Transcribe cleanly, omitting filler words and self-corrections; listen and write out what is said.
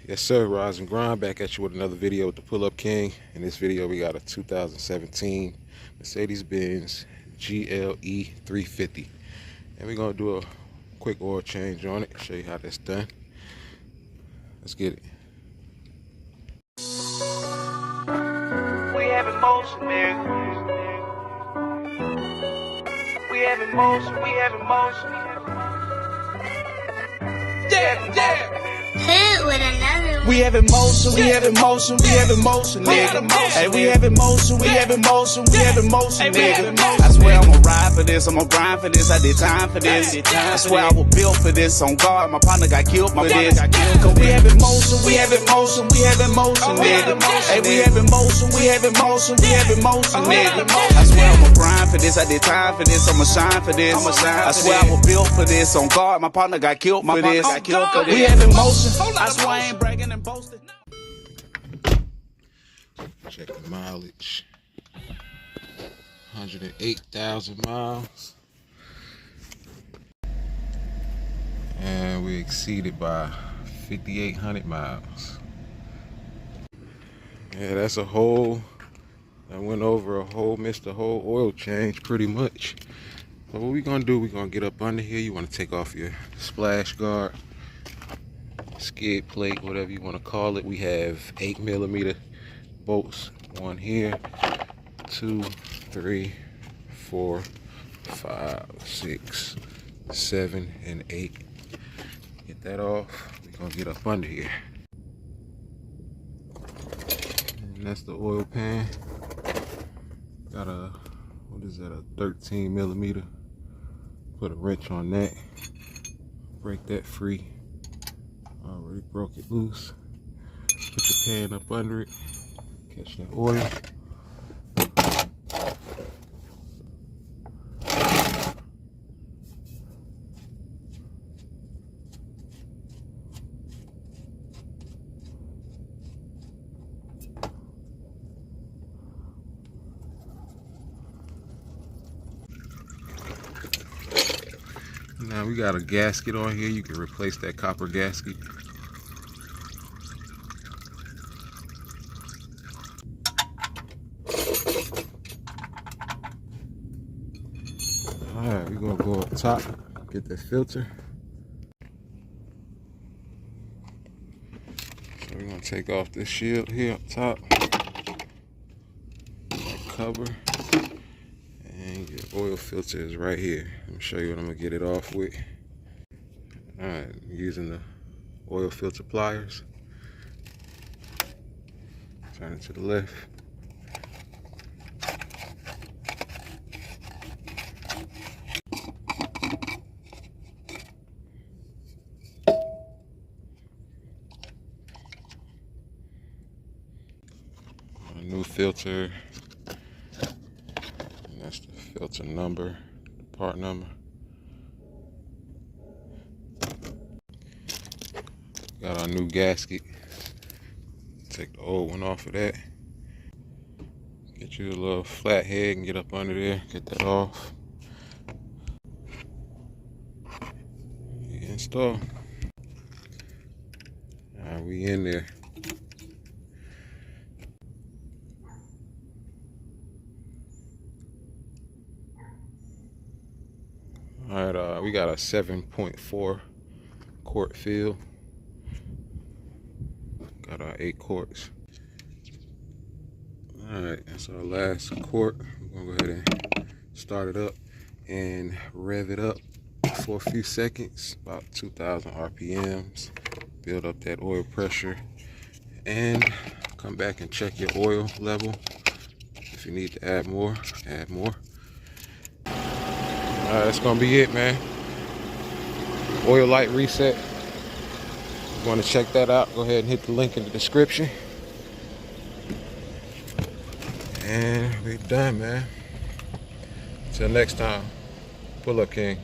Yes sir, Rise and Grind back at you with another video with the Pull Up King. In this video we got a 2017 Mercedes-Benz GLE 350. And we're going to do a quick oil change on it, show you how that's done. Let's get it. We have emotion, nigga. We have emotion, we have emotion. Yeah. Hit with another one. We have emotion, we have emotion, we have emotion, nigga. Hey, we have emotion, we have emotion, we have emotion, nigga. I swear I'ma ride for this, I'ma grind for this, I did time for this. I swear I was built for this, on guard, my partner got killed for this. Cause we have emotion, we have emotion, we have emotion, nigga. Hey, we have emotion, we have emotion, we have emotion, nigga. I swear I'ma grind for this, I did time for this, I'ma shine for this. I swear I was built for this, on guard, my partner got killed for this. We have emotion, I swear I ain't bragging and boasting. Check the mileage. 108,000 miles. And we exceeded by 5,800 miles. Yeah, that's a whole, I went over missed a whole oil change pretty much. So what we're gonna do, we're gonna get up under here. You wanna take off your splash guard, skid plate, whatever you want to call it. We have 8mm bolts, one here, 2, 3, 4, 5, 6, 7, and 8. Get that off. We're gonna get up under here, and that's the oil pan. Got a, what is that, a 13mm. Put a wrench on that, break that free. Already broke it loose. Put your pan up under it. Catch that oil. Now we got a gasket on here. You can replace that copper gasket. Alright, we're gonna go up top, get that filter. So we're gonna take off this shield here up top, that cover, and your oil filter is right here. Let me show you what I'm gonna get it off with. Alright, using the oil filter pliers. Turn it to the left. New filter, and that's the filter number, the part number. Got our new gasket. Take the old one off of that. Get you a little flat head and get up under there, get that off. Install. Alright, we in there. Alright, we got a 7.4 quart fill. Got our 8 quarts. Alright, that's our last quart. We're gonna go ahead and start it up and rev it up for a few seconds, about 2,000 RPMs. Build up that oil pressure and come back and check your oil level. If you need to add more, add more. Alright, that's gonna be it, man. Oil light reset. If you want to check that out, go ahead and hit the link in the description. And we're done, man. Until next time, Pull Up King.